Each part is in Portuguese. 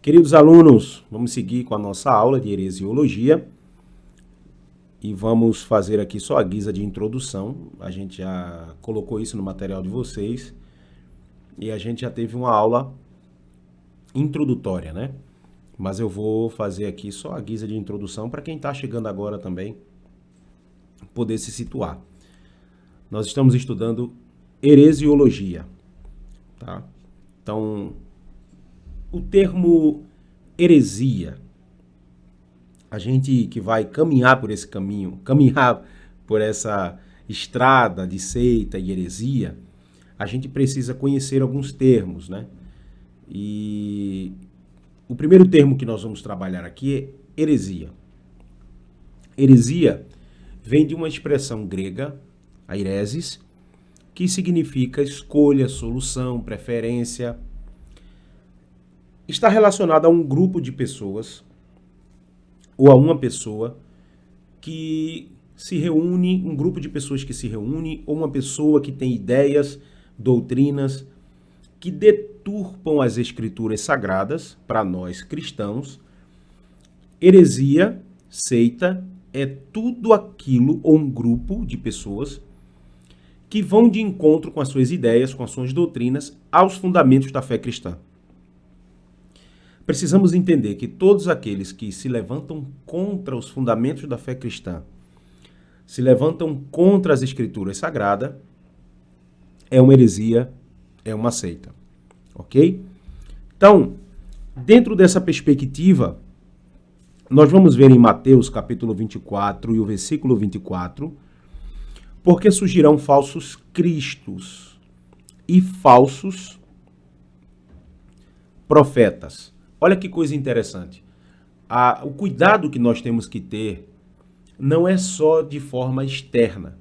Queridos alunos, vamos seguir com a nossa aula de heresiologia e vamos fazer aqui só a guisa de introdução. A gente já colocou isso no material de vocês e a gente já teve uma aula introdutória, né? Mas eu vou fazer aqui só a guisa de introdução para quem está chegando agora também poder se situar. Nós estamos estudando heresiologia, tá? Então, o termo heresia, a gente que vai caminhar por esse caminho, caminhar por essa estrada de seita e heresia, a gente precisa conhecer alguns termos, né? E o primeiro termo que nós vamos trabalhar aqui é heresia. Heresia vem de uma expressão grega, airesis, que significa escolha, solução, preferência. Está relacionado a um grupo de pessoas ou a uma pessoa que se reúne, um grupo de pessoas que se reúne, ou uma pessoa que tem ideias, doutrinas que deturpam as escrituras sagradas para nós cristãos. Heresia, seita, é tudo aquilo ou um grupo de pessoas que vão de encontro com as suas ideias, com as suas doutrinas, aos fundamentos da fé cristã. Precisamos entender que todos aqueles que se levantam contra os fundamentos da fé cristã, se levantam contra as escrituras sagradas, é uma heresia, é uma seita. Ok? Então, dentro dessa perspectiva, nós vamos ver em Mateus capítulo 24 e o versículo 24, porque surgirão falsos cristos e falsos profetas. Olha que coisa interessante. O cuidado que nós temos que ter não é só de forma externa.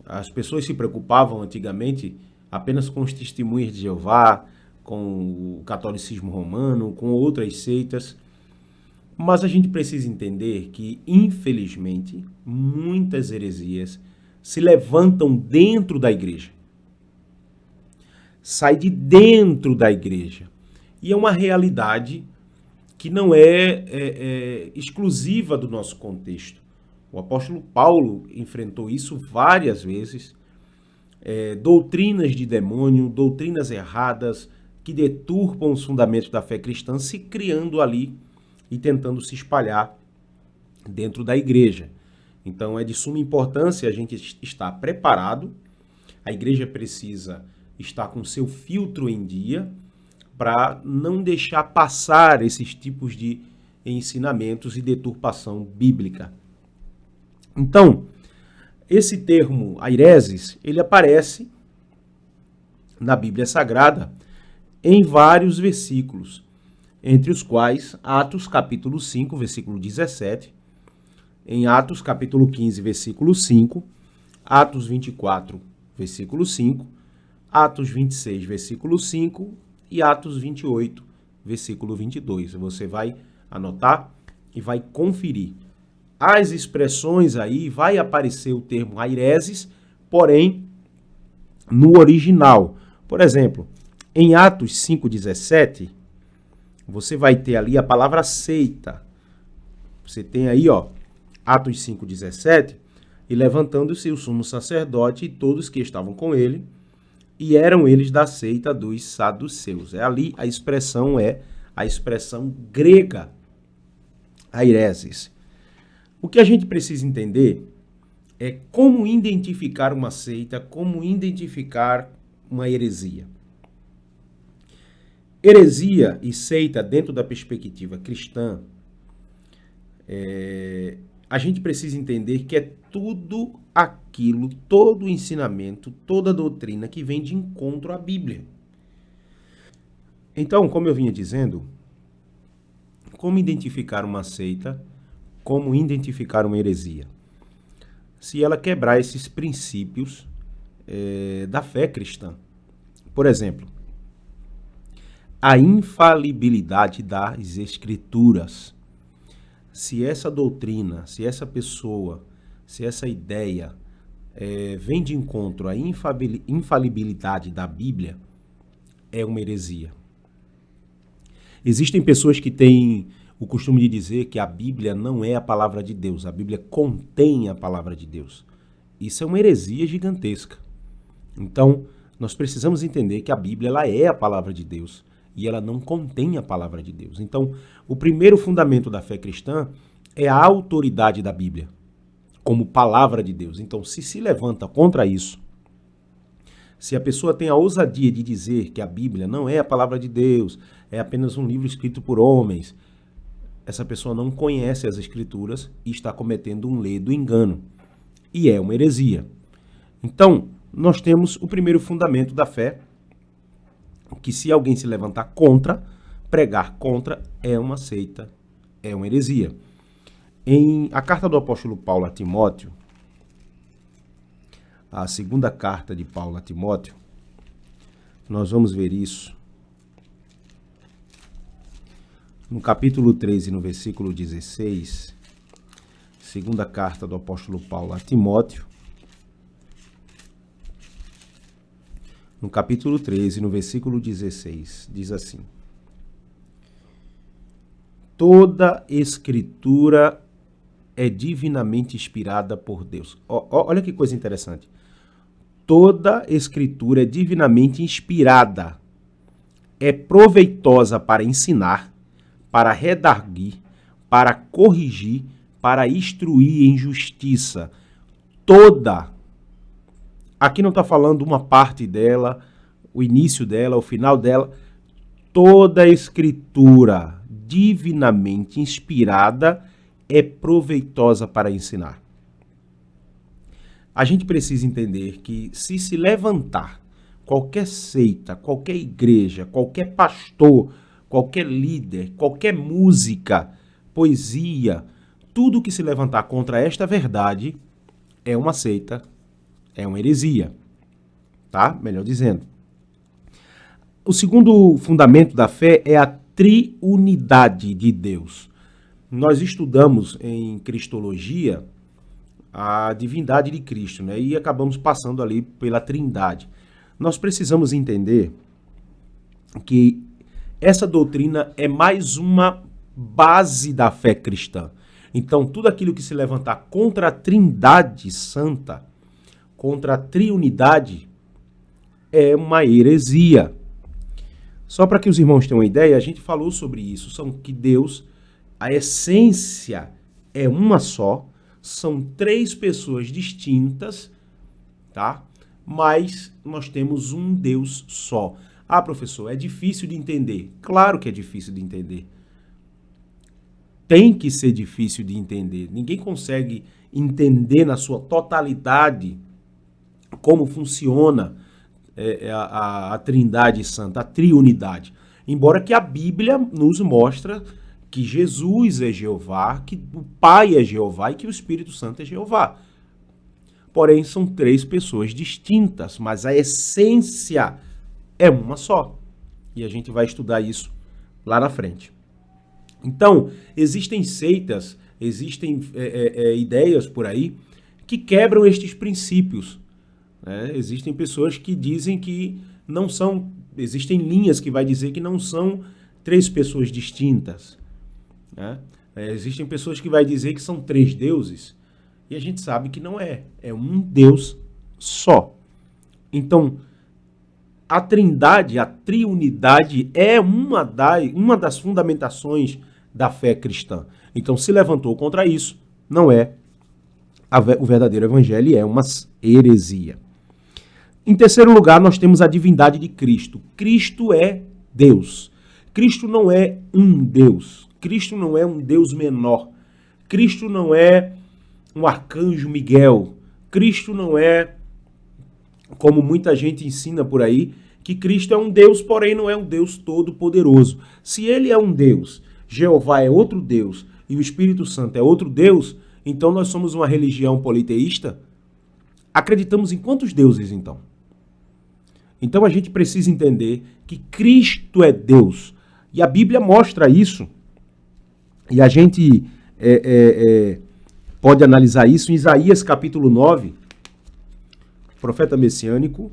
As pessoas se preocupavam antigamente apenas com os testemunhos de Jeová, com o catolicismo romano, com outras seitas. Mas a gente precisa entender que, infelizmente, muitas heresias se levantam dentro da igreja. Sai de dentro da igreja. E é uma realidade que não é exclusiva do nosso contexto. O apóstolo Paulo enfrentou isso várias vezes. Doutrinas de demônio, doutrinas erradas que deturpam os fundamentos da fé cristã, se criando ali e tentando se espalhar dentro da igreja. Então é de suma importância a gente estar preparado. A igreja precisa estar com seu filtro em dia, para não deixar passar esses tipos de ensinamentos e deturpação bíblica. Então, esse termo aireses, ele aparece na Bíblia Sagrada em vários versículos, entre os quais Atos capítulo 5, versículo 17, em Atos capítulo 15, versículo 5, Atos 24, versículo 5, Atos 26, versículo 5, e Atos 28, versículo 22. Você vai anotar e vai conferir. As expressões aí, vai aparecer o termo aireses, porém, no original. Por exemplo, em Atos 5,17, você vai ter ali a palavra seita. Você tem aí, Atos 5,17, e levantando-se o sumo sacerdote e todos que estavam com ele, e eram eles da seita dos saduceus. Ali a expressão é a expressão grega, aireses. O que a gente precisa entender é como identificar uma seita, como identificar uma heresia. Heresia e seita, dentro da perspectiva cristã, a gente precisa entender que é tudo aquilo, todo o ensinamento, toda a doutrina que vem de encontro à Bíblia. Então, como eu vinha dizendo, como identificar uma seita, como identificar uma heresia? Se ela quebrar esses princípios da fé cristã. Por exemplo, a infalibilidade das Escrituras. Se essa doutrina, se essa pessoa, se essa ideia vem de encontro à infalibilidade da Bíblia, é uma heresia. Existem pessoas que têm o costume de dizer que a Bíblia não é a palavra de Deus, a Bíblia contém a palavra de Deus. Isso é uma heresia gigantesca. Então, nós precisamos entender que a Bíblia ela é a palavra de Deus e ela não contém a palavra de Deus. Então, o primeiro fundamento da fé cristã é a autoridade da Bíblia como palavra de Deus. Então, se levanta contra isso, se a pessoa tem a ousadia de dizer que a Bíblia não é a palavra de Deus, é apenas um livro escrito por homens, essa pessoa não conhece as Escrituras e está cometendo um ledo engano. E é uma heresia. Então, nós temos o primeiro fundamento da fé, que se alguém se levantar contra, pregar contra, é uma seita, é uma heresia. Em a carta do apóstolo Paulo a Timóteo, a segunda carta de Paulo a Timóteo, nós vamos ver isso no capítulo 13, no versículo 16, segunda carta do apóstolo Paulo a Timóteo, no capítulo 13, no versículo 16, diz assim: toda escritura é divinamente inspirada por Deus. Olha que coisa interessante. Toda escritura é divinamente inspirada, é proveitosa para ensinar, para redarguir, para corrigir, para instruir em justiça. Toda. Aqui não está falando uma parte dela, o início dela, o final dela. Toda escritura divinamente inspirada é proveitosa para ensinar. A gente precisa entender que se levantar qualquer seita, qualquer igreja, qualquer pastor, qualquer líder, qualquer música, poesia, tudo que se levantar contra esta verdade é uma seita, é uma heresia, tá? Melhor dizendo. O segundo fundamento da fé é a triunidade de Deus. Nós estudamos em Cristologia a divindade de Cristo, né? E acabamos passando ali pela Trindade. Nós precisamos entender que essa doutrina é mais uma base da fé cristã. Então, tudo aquilo que se levantar contra a Trindade Santa, contra a triunidade, é uma heresia. Só para que os irmãos tenham uma ideia, a gente falou sobre isso, são que Deus, a essência é uma só, são três pessoas distintas, tá? Mas nós temos um Deus só. Ah, professor, é difícil de entender. Claro que é difícil de entender. Tem que ser difícil de entender. Ninguém consegue entender na sua totalidade como funciona a Trindade Santa, a triunidade. Embora que a Bíblia nos mostra que Jesus é Jeová, que o Pai é Jeová e que o Espírito Santo é Jeová. Porém, são três pessoas distintas, mas a essência é uma só. E a gente vai estudar isso lá na frente. Então, existem seitas, existem ideias por aí que quebram estes princípios. Né? Existem pessoas que dizem que não são, existem linhas que vai dizer que não são três pessoas distintas. Né? Existem pessoas que vai dizer que são três deuses e a gente sabe que não é. É um Deus só. Então, a Trindade, a triunidade é uma das fundamentações da fé cristã. Então, se levantou contra isso, não é o verdadeiro evangelho, é uma heresia. Em terceiro lugar, nós temos a divindade de Cristo. Cristo é Deus. Cristo não é um Deus. Cristo não é um Deus menor. Cristo não é um arcanjo Miguel. Cristo não é, como muita gente ensina por aí, que Cristo é um Deus, porém não é um Deus todo-poderoso. Se ele é um Deus, Jeová é outro Deus e o Espírito Santo é outro Deus, então nós somos uma religião politeísta? Acreditamos em quantos deuses, então? Então a gente precisa entender que Cristo é Deus. E a Bíblia mostra isso. E a gente pode analisar isso em Isaías capítulo 9, profeta messiânico.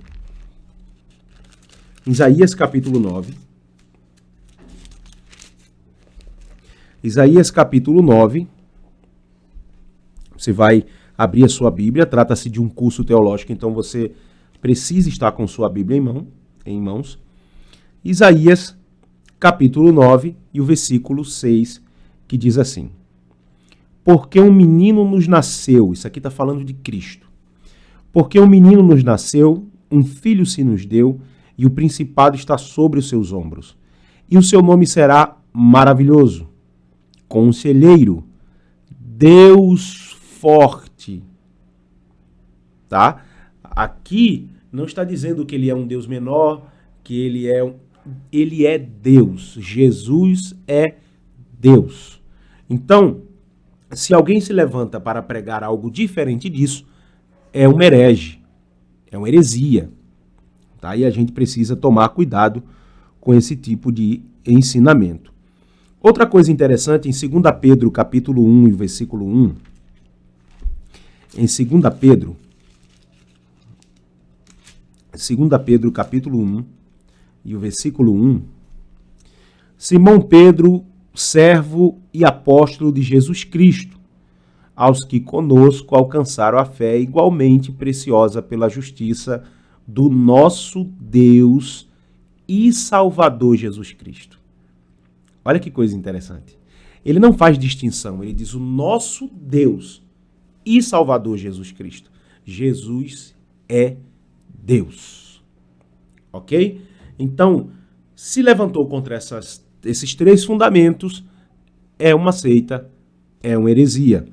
Isaías capítulo 9. Isaías capítulo 9. Você vai abrir a sua Bíblia, trata-se de um curso teológico, então você precisa estar com sua Bíblia em mãos. Isaías capítulo 9 e o versículo 6, que diz assim: Porque um menino nos nasceu, isso aqui está falando de Cristo. Porque um menino nos nasceu, um filho se nos deu, e o principado está sobre os seus ombros. E o seu nome será Maravilhoso, Conselheiro, Deus Forte. Tá? Aqui não está dizendo que ele é um Deus menor, que ele é Deus. Jesus é Deus. Então, se alguém se levanta para pregar algo diferente disso, é um herege, é uma heresia. Tá? E a gente precisa tomar cuidado com esse tipo de ensinamento. Outra coisa interessante, em 2 Pedro capítulo 1 e versículo 1, em 2 Pedro capítulo 1 e o versículo 1, Simão Pedro, servo e apóstolo de Jesus Cristo, aos que conosco alcançaram a fé igualmente preciosa pela justiça do nosso Deus e Salvador Jesus Cristo. Olha que coisa interessante. Ele não faz distinção, ele diz o nosso Deus e Salvador Jesus Cristo. Jesus é Deus. Ok? Então, se levantou contra esses três fundamentos, é uma seita, é uma heresia.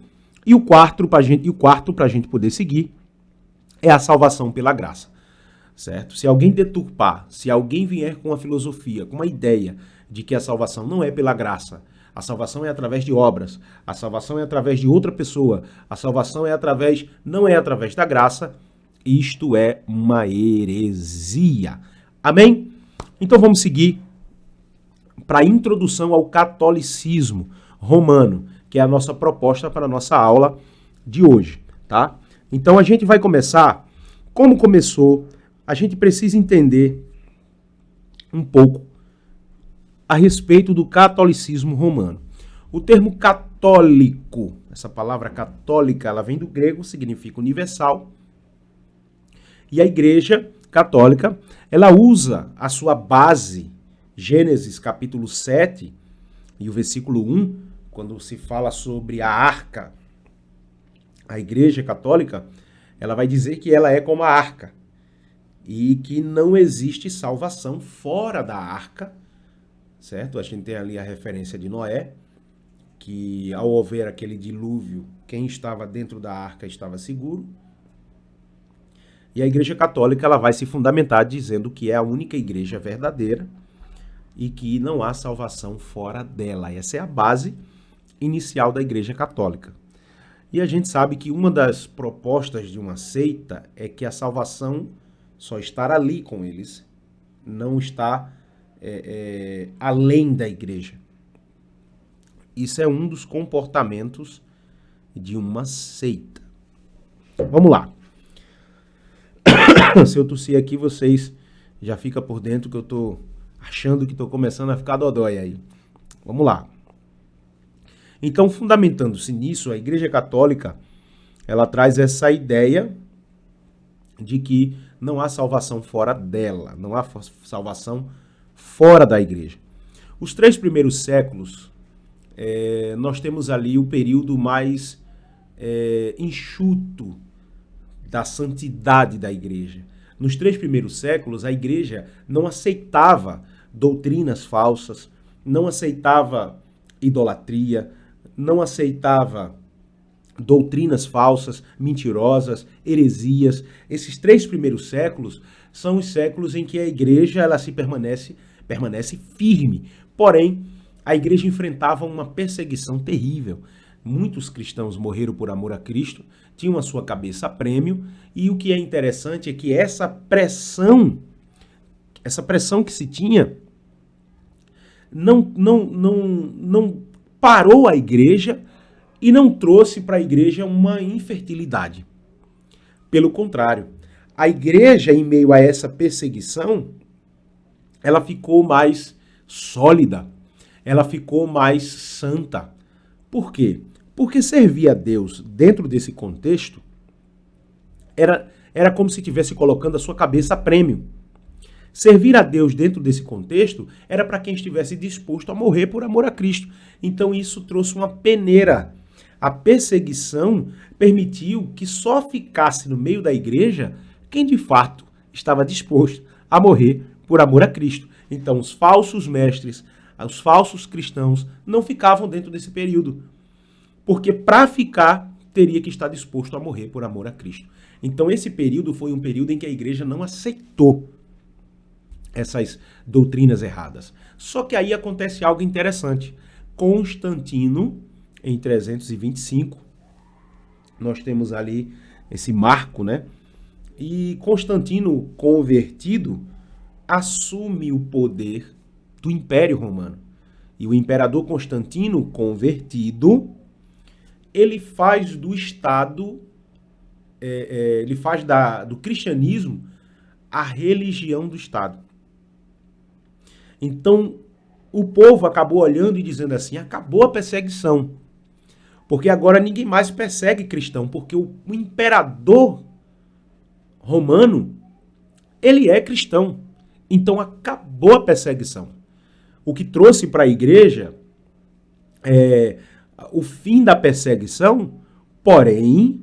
E o quarto, para a gente poder seguir, é a salvação pela graça. Certo? Se alguém deturpar, se alguém vier com uma filosofia, com uma ideia de que a salvação não é pela graça, a salvação é através de obras, a salvação é através de outra pessoa, a salvação não é através da graça, isto é uma heresia. Amém? Então vamos seguir para a introdução ao catolicismo romano, que é a nossa proposta para a nossa aula de hoje, tá? Então a gente vai começar, como começou, a gente precisa entender um pouco a respeito do catolicismo romano. O termo católico, essa palavra católica, ela vem do grego, significa universal. E a Igreja Católica, ela usa a sua base, Gênesis capítulo 7 e o versículo 1, quando se fala sobre a arca, a Igreja Católica, ela vai dizer que ela é como a arca e que não existe salvação fora da arca, certo? A gente tem ali a referência de Noé, que ao haver aquele dilúvio, quem estava dentro da arca estava seguro. E a Igreja Católica ela vai se fundamentar dizendo que é a única igreja verdadeira e que não há salvação fora dela. Essa é a base inicial da Igreja Católica. E a gente sabe que uma das propostas de uma seita é que a salvação só está ali com eles, não está além da igreja. Isso é um dos comportamentos de uma seita. Vamos lá. Se eu tossir aqui, vocês já ficam por dentro que eu estou achando que estou começando a ficar dodói aí. Vamos lá. Então, fundamentando-se nisso, a Igreja Católica, ela traz essa ideia de que não há salvação fora dela, não há salvação fora da igreja. Os 3 primeiros séculos, nós temos ali o período mais enxuto da santidade da igreja. Nos 3 primeiros séculos, a igreja não aceitava doutrinas falsas, não aceitava idolatria, não aceitava doutrinas falsas, mentirosas, heresias. Esses 3 primeiros séculos são os séculos em que a igreja ela permanece firme. Porém, a igreja enfrentava uma perseguição terrível. Muitos cristãos morreram por amor a Cristo, tinham a sua cabeça a prêmio, e o que é interessante é que essa pressão que se tinha, não parou a igreja e não trouxe para a igreja uma infertilidade. Pelo contrário, a igreja, em meio a essa perseguição, ela ficou mais sólida, ela ficou mais santa. Por quê? Porque servir a Deus dentro desse contexto era como se estivesse colocando a sua cabeça a prêmio. Servir a Deus dentro desse contexto era para quem estivesse disposto a morrer por amor a Cristo. Então isso trouxe uma peneira. A perseguição permitiu que só ficasse no meio da igreja quem de fato estava disposto a morrer por amor a Cristo. Então os falsos mestres, os falsos cristãos não ficavam dentro desse período. Porque para ficar, teria que estar disposto a morrer por amor a Cristo. Então esse período foi um período em que a igreja não aceitou essas doutrinas erradas. Só que aí acontece algo interessante. Constantino, em 325, nós temos ali esse marco, né? E Constantino, convertido, assume o poder do Império Romano. E o imperador Constantino, convertido, ele faz do Estado, ele faz do cristianismo a religião do Estado. Então, o povo acabou olhando e dizendo assim, acabou a perseguição. Porque agora ninguém mais persegue cristão, porque o imperador romano, ele é cristão. Então, acabou a perseguição. O que trouxe para a igreja o fim da perseguição, porém,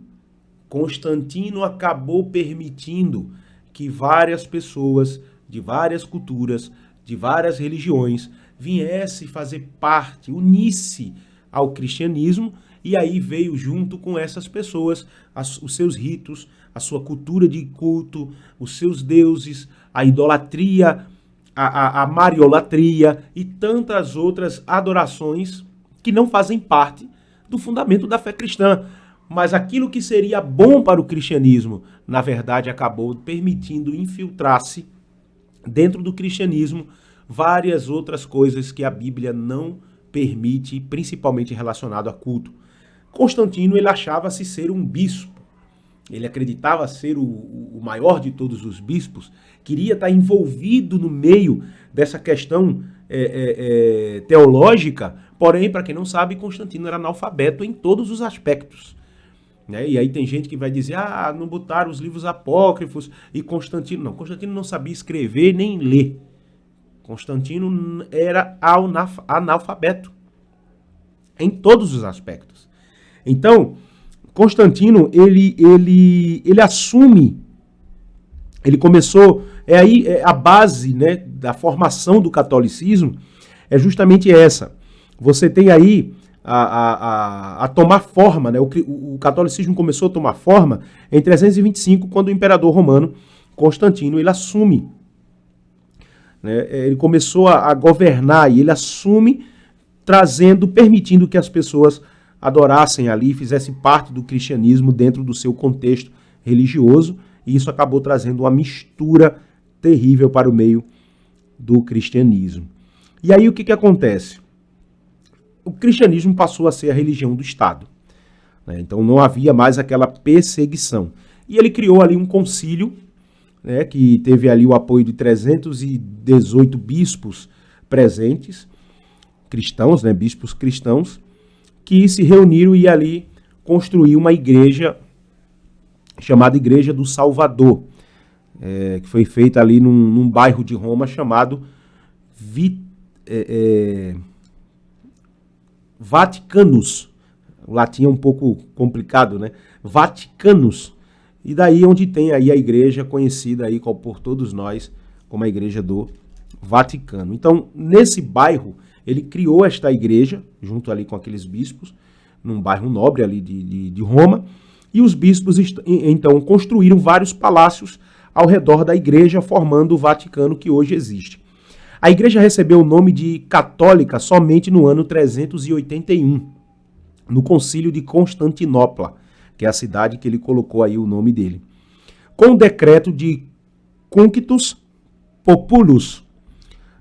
Constantino acabou permitindo que várias pessoas de várias culturas, de várias religiões, viesse fazer parte, unisse ao cristianismo, e aí veio junto com essas pessoas os seus ritos, a sua cultura de culto, os seus deuses, a idolatria, a mariolatria e tantas outras adorações que não fazem parte do fundamento da fé cristã. Mas aquilo que seria bom para o cristianismo, na verdade, acabou permitindo infiltrar-se dentro do cristianismo várias outras coisas que a Bíblia não permite, principalmente relacionado a culto. Constantino, ele achava-se ser um bispo. Ele acreditava ser o maior de todos os bispos, queria estar envolvido no meio dessa questão teológica, porém, para quem não sabe, Constantino era analfabeto em todos os aspectos. Né? E aí tem gente que vai dizer, não botaram os livros apócrifos, e Constantino não sabia escrever nem ler. Constantino era analfabeto em todos os aspectos. Então, Constantino, ele assume, ele começou, a base, né, da formação do catolicismo é justamente essa. Você tem aí a tomar forma, né, o catolicismo começou a tomar forma em 325, quando o imperador romano Constantino, ele assume, né, ele começou a governar, e ele assume permitindo que as pessoas adorassem ali, fizessem parte do cristianismo dentro do seu contexto religioso, e isso acabou trazendo uma mistura terrível para o meio do cristianismo. E aí o que acontece? O cristianismo passou a ser a religião do Estado, né? Então não havia mais aquela perseguição. E ele criou ali um concílio, né, que teve ali o apoio de 318 bispos presentes, cristãos, né, bispos cristãos, que se reuniram e ali construir uma igreja chamada Igreja do Salvador, que foi feita ali num bairro de Roma chamado Vaticanus. O latim é um pouco complicado, né? Vaticanus. E daí onde tem aí a igreja conhecida aí por todos nós como a Igreja do Vaticano. Então, nesse bairro, ele criou esta igreja, junto ali com aqueles bispos, num bairro nobre ali de Roma, e os bispos, então, construíram vários palácios ao redor da igreja, formando o Vaticano que hoje existe. A igreja recebeu o nome de católica somente no ano 381, no concílio de Constantinopla, que é a cidade que ele colocou aí o nome dele. Com o decreto de Cunctus Populus,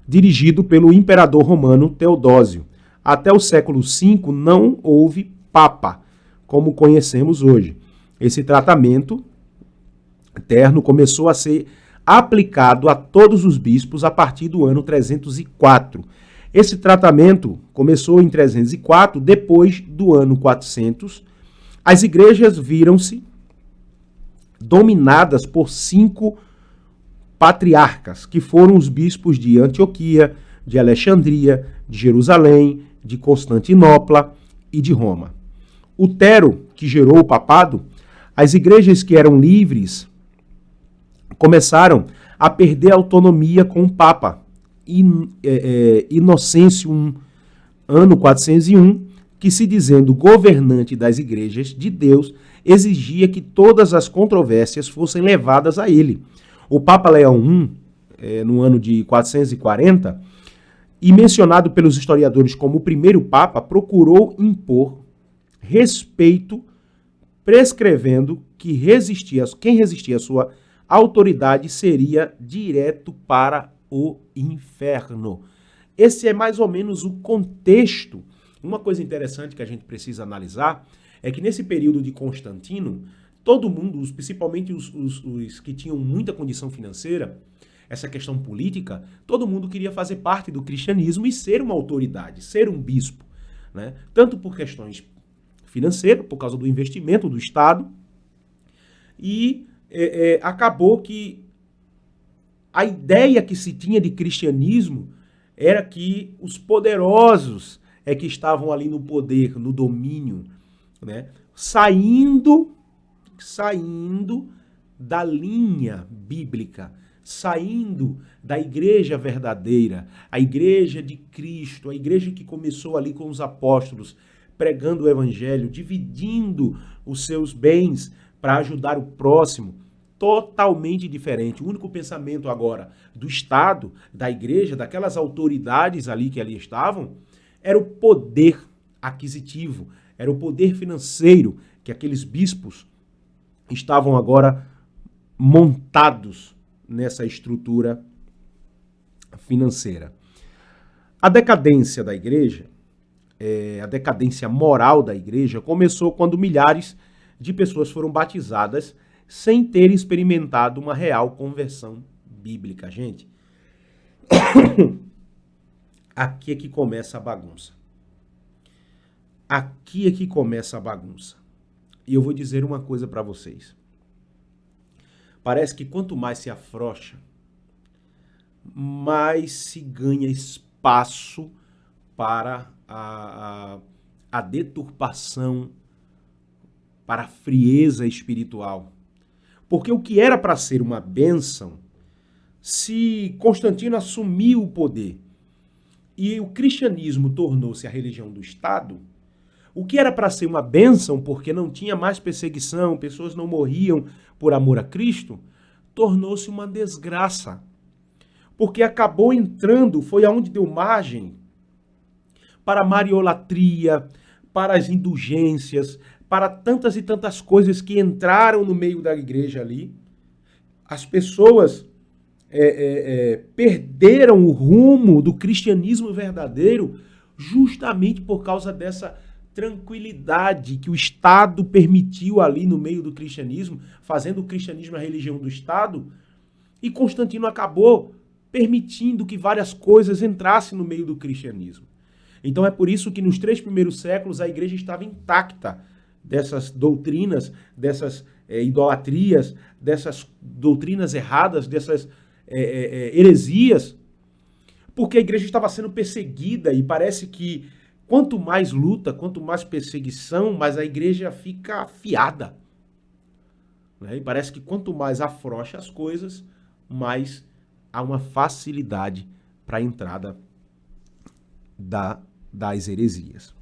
dirigido pelo imperador romano Teodósio. Até o século V não houve papa, como conhecemos hoje. Esse tratamento terno começou a ser aplicado a todos os bispos a partir do ano 304. Esse tratamento começou em 304, depois do ano 400. As igrejas viram-se dominadas por 5 patriarcas, que foram os bispos de Antioquia, de Alexandria, de Jerusalém, de Constantinopla e de Roma. Lutero, que gerou o papado, as igrejas que eram livres começaram a perder autonomia com o Papa. Inocêncio I, ano 401, que, se dizendo governante das igrejas de Deus, exigia que todas as controvérsias fossem levadas a ele. O Papa Leão I, no ano de 440, e mencionado pelos historiadores como o primeiro Papa, procurou impor respeito, prescrevendo que quem resistia à sua autoridade seria direto para o inferno. Esse é mais ou menos o contexto. Uma coisa interessante que a gente precisa analisar é que nesse período de Constantino, todo mundo, principalmente os que tinham muita condição financeira, essa questão política, todo mundo queria fazer parte do cristianismo e ser uma autoridade, ser um bispo, né? Tanto por questões financeiras, por causa do investimento do Estado, e acabou que a ideia que se tinha de cristianismo era que os poderosos é que estavam ali no poder, no domínio, né? Saindo da linha bíblica, saindo da igreja verdadeira, a igreja de Cristo, a igreja que começou ali com os apóstolos, pregando o evangelho, dividindo os seus bens para ajudar o próximo. Totalmente diferente. O único pensamento agora do Estado, da igreja, daquelas autoridades ali que ali estavam, era o poder aquisitivo, era o poder financeiro que aqueles bispos estavam agora montados nessa estrutura financeira. A decadência da igreja, a decadência moral da igreja, começou quando milhares de pessoas foram batizadas sem terem experimentado uma real conversão bíblica. Gente, aqui é que começa a bagunça. Aqui é que começa a bagunça. E eu vou dizer uma coisa para vocês. Parece que quanto mais se afrouxa, mais se ganha espaço para a deturpação, para a frieza espiritual. Porque o que era para ser uma bênção, se Constantino assumiu o poder e o cristianismo tornou-se a religião do Estado, o que era para ser uma bênção, porque não tinha mais perseguição, pessoas não morriam por amor a Cristo, tornou-se uma desgraça. Porque acabou entrando, foi aonde deu margem para a mariolatria, para as indulgências, para tantas e tantas coisas que entraram no meio da igreja ali. As pessoas perderam o rumo do cristianismo verdadeiro justamente por causa dessa tranquilidade que o Estado permitiu ali no meio do cristianismo, fazendo o cristianismo a religião do Estado, e Constantino acabou permitindo que várias coisas entrassem no meio do cristianismo. Então é por isso que nos 3 primeiros séculos a igreja estava intacta dessas doutrinas, dessas idolatrias, dessas doutrinas erradas, dessas heresias, porque a igreja estava sendo perseguida e parece que quanto mais luta, quanto mais perseguição, mais a igreja fica afiada. Né? E parece que quanto mais afrouxa as coisas, mais há uma facilidade para a entrada das heresias.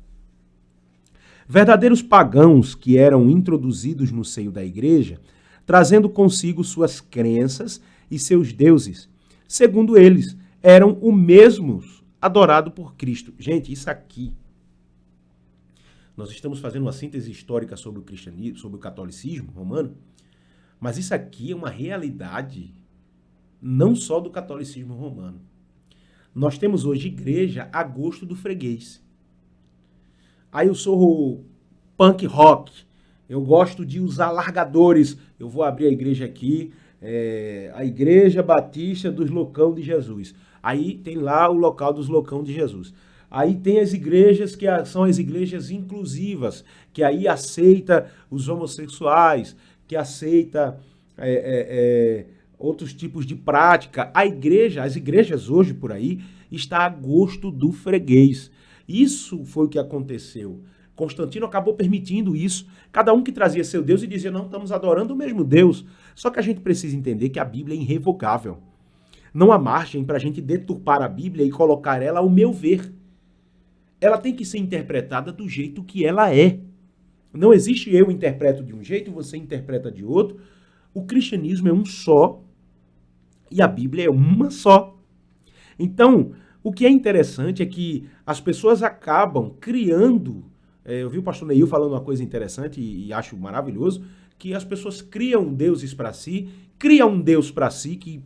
Verdadeiros pagãos que eram introduzidos no seio da igreja, trazendo consigo suas crenças e seus deuses. Segundo eles, eram os mesmos adorado por Cristo. Gente, isso aqui, nós estamos fazendo uma síntese histórica sobre o cristianismo, sobre o catolicismo romano, mas isso aqui é uma realidade não só do catolicismo romano. Nós temos hoje igreja a gosto do freguês. Aí eu sou punk rock, eu gosto de usar largadores, eu vou abrir a igreja aqui, a Igreja Batista dos Loucão de Jesus. Aí tem lá o local dos loucão de Jesus. Aí tem as igrejas que são as igrejas inclusivas, que aí aceita os homossexuais, que aceita outros tipos de prática. As igrejas hoje por aí, está a gosto do freguês. Isso foi o que aconteceu. Constantino acabou permitindo isso. Cada um que trazia seu Deus e dizia, não, estamos adorando o mesmo Deus. Só que a gente precisa entender que a Bíblia é irrevogável. Não há margem para a gente deturpar a Bíblia e colocar ela ao meu ver. Ela tem que ser interpretada do jeito que ela é. Não existe eu interpreto de um jeito e você interpreta de outro. O cristianismo é um só e a Bíblia é uma só. Então, o que é interessante é que as pessoas acabam criando, eu vi o pastor Neil falando uma coisa interessante e acho maravilhoso, que as pessoas criam deuses para si, criam um Deus para si, que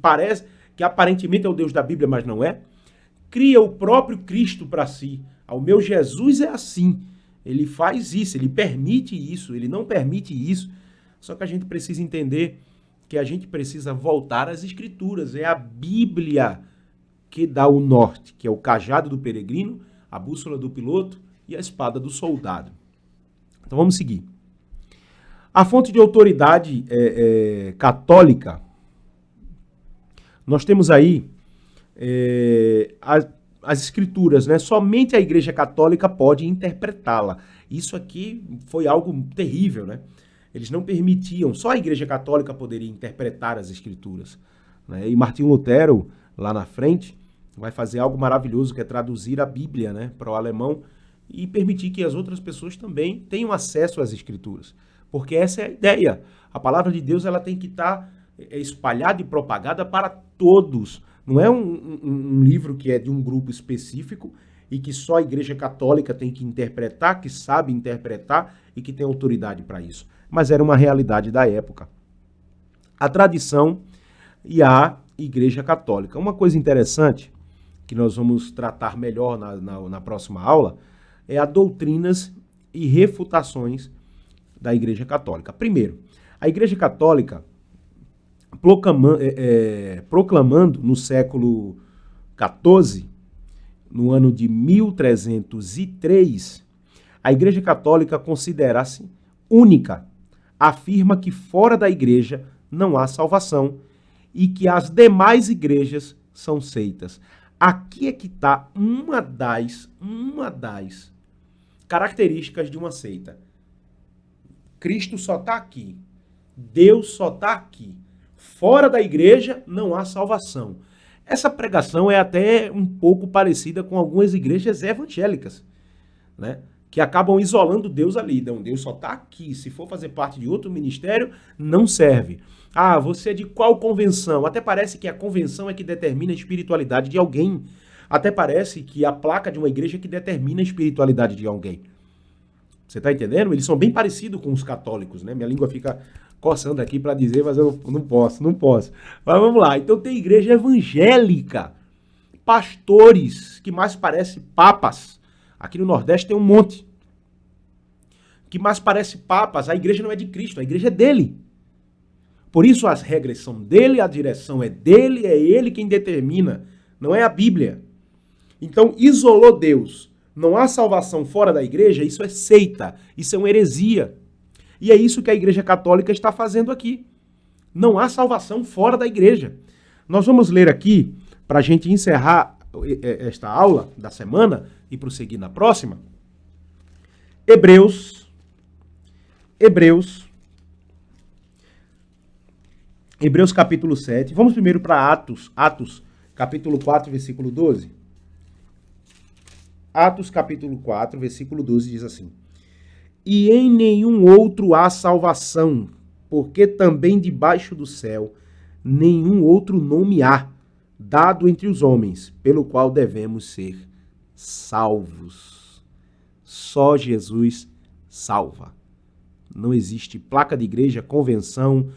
aparentemente é o Deus da Bíblia, mas não é, cria o próprio Cristo para si. O meu Jesus é assim, ele faz isso, ele permite isso, ele não permite isso, só que a gente precisa entender que a gente precisa voltar às Escrituras, é a Bíblia que dá o norte, que é o cajado do peregrino, a bússola do piloto e a espada do soldado. Então vamos seguir. A fonte de autoridade católica, nós temos aí as escrituras, né? Somente a Igreja Católica pode interpretá-la. Isso aqui foi algo terrível, né? Eles não permitiam, só a Igreja Católica poderia interpretar as escrituras, né? E Martinho Lutero, lá na frente, vai fazer algo maravilhoso, que é traduzir a Bíblia, né, para o alemão e permitir que as outras pessoas também tenham acesso às escrituras. Porque essa é a ideia. A palavra de Deus ela tem que estar espalhada e propagada para todos. Não é um livro que é de um grupo específico e que só a Igreja Católica tem que interpretar, que sabe interpretar e que tem autoridade para isso. Mas era uma realidade da época. A tradição e a Igreja Católica. Uma coisa interessante que nós vamos tratar melhor na próxima aula é a doutrinas e refutações da Igreja Católica. Primeiro, a Igreja Católica, proclamando no século XIV, no ano de 1303, a Igreja Católica considera-se única, afirma que fora da Igreja não há salvação e que as demais igrejas são seitas. Aqui é que está uma das características de uma seita. Cristo só está aqui. Deus só está aqui. Fora da igreja não há salvação. Essa pregação é até um pouco parecida com algumas igrejas evangélicas, né? Que acabam isolando Deus ali. Então, Deus só está aqui. Se for fazer parte de outro ministério, não serve. Ah, você é de qual convenção? Até parece que a convenção é que determina a espiritualidade de alguém. Até parece que a placa de uma igreja é que determina a espiritualidade de alguém. Você está entendendo? Eles são bem parecidos com os católicos, né? Minha língua fica coçando aqui para dizer, mas eu não posso. Mas vamos lá. Então tem igreja evangélica. Pastores, que mais parece papas. Aqui no Nordeste tem um monte. Que mais parece papas. A igreja não é de Cristo, a igreja é dele. Por isso as regras são dele, a direção é dele, é ele quem determina, não é a Bíblia. Então, isolou Deus. Não há salvação fora da igreja, isso é seita, isso é uma heresia. E é isso que a Igreja Católica está fazendo aqui. Não há salvação fora da igreja. Nós vamos ler aqui, para a gente encerrar esta aula da semana e prosseguir na próxima, Hebreus capítulo 7. Vamos primeiro para Atos capítulo 4, versículo 12. Atos capítulo 4, versículo 12 diz assim: E em nenhum outro há salvação, porque também debaixo do céu nenhum outro nome há, dado entre os homens, pelo qual devemos ser salvos. Só Jesus salva. Não existe placa de igreja, convenção,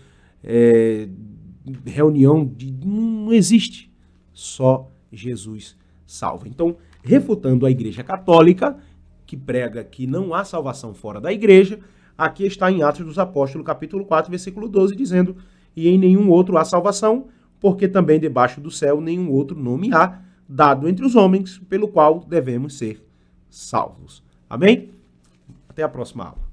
reunião, não existe. Só Jesus salva. Então, refutando a Igreja Católica, que prega que não há salvação fora da igreja, aqui está em Atos dos Apóstolos, capítulo 4, versículo 12, dizendo: E em nenhum outro há salvação, porque também debaixo do céu nenhum outro nome há, dado entre os homens, pelo qual devemos ser salvos. Amém? Até a próxima aula.